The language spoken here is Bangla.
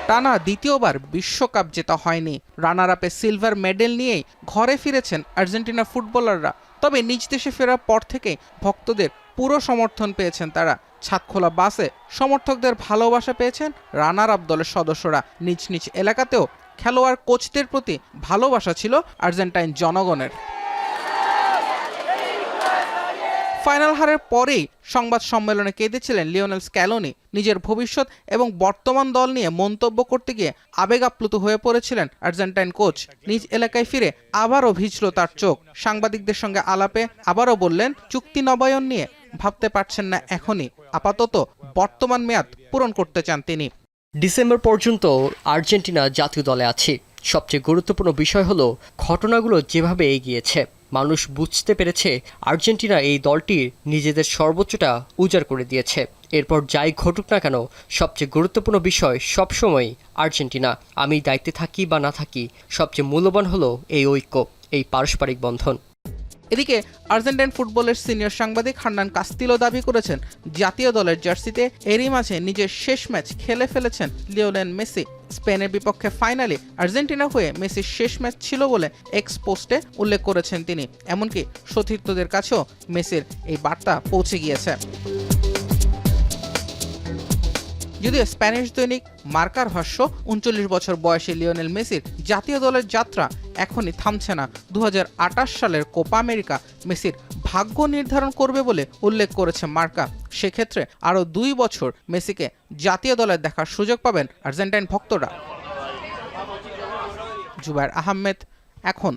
টানা দ্বিতীয়বার বিশ্বকাপ জেতা হয়নি। রানার আপে সিলভার মেডেল নিয়েই ঘরে ফিরেছেন আর্জেন্টিনা ফুটবলাররা। তবে নিজ দেশে ফেরার পর থেকেই ভক্তদের পুরো সমর্থন পেয়েছেন তারা। ছাদখোলা বাসে সমর্থকদের ভালোবাসা পেয়েছেন রানার আপ দলের সদস্যরা। নিজ নিজ এলাকাতেও খেলোয়াড় কোচদের প্রতি ভালোবাসা ছিল আর্জেন্টাইন জনগণের। ফাইনাল হারের পরেই সংবাদ সম্মেলনে কেঁদেছিলেন লিওনেল স্ক্যালোনি। নিজের ভবিষ্যৎ এবং বর্তমান দল নিয়ে মন্তব্য করতে গিয়ে আবেগ আপ্লুত হয়ে পড়েছিলেন আর্জেন্টাইন কোচ। নিজ এলাকায় ফিরে আবারও ভিজল তার চোখ। সাংবাদিকদের সঙ্গে আলাপে আবারও বললেন, চুক্তি নবায়ন নিয়ে ভাবতে পারছেন না এখনই, আপাতত বর্তমান মেয়াদ পূরণ করতে চান তিনি। ডিসেম্বর পর্যন্ত আর্জেন্টিনা জাতীয় দলে আছে। সবচেয়ে গুরুত্বপূর্ণ বিষয় হলো ঘটনাগুলো যেভাবে এগিয়েছে, মানুষ বুঝতে পেরেছে আর্জেন্টিনা এই দলটির নিজেদের সর্বোচ্চটা উজাড় করে দিয়েছে। এরপর যাই ঘটুক না কেন, সবচেয়ে গুরুত্বপূর্ণ বিষয় সবসময় আর্জেন্টিনা। আমি দায়িত্বে থাকি বা না থাকি, সবচেয়ে মূল্যবান হলো এই ঐক্য, এই পারস্পরিক বন্ধন। এদিকে আর্জেন্টাইন ফুটবলের সিনিয়র সাংবাদিক হার্নান কাস্তিলো দাবি করেছেন, জাতীয় দলের জার্সিতে এরই মাঝে নিজের শেষ ম্যাচ খেলে ফেলেছেন লিওনেল মেসি। স্পেনের বিপক্ষে ফাইনালে আর্জেন্টিনা হয়ে মেসির শেষ ম্যাচ ছিল বলে এক্স পোস্টে উল্লেখ করেছেন তিনি। এমনকি সতীর্থদের কাছেও মেসির এই বার্তা পৌঁছে গিয়েছে। যদিও স্প্যানিশ দৈনিক মার্কার ভাষ্য, ৩৯ বছর বয়সী লিওনেল মেসির জাতীয় দলের যাত্রা এখনই থামছে না। ২০২৮ সালের কোপা আমেরিকা মেসির ভাগ্য নির্ধারণ করবে বলে উল্লেখ করেছে মার্কা। সেক্ষেত্রে আরও ২ বছর মেসিকে জাতীয় দলে দেখার সুযোগ পাবেন আর্জেন্টাইন ভক্তরা। জুবায়ের আহমেদ, এখন।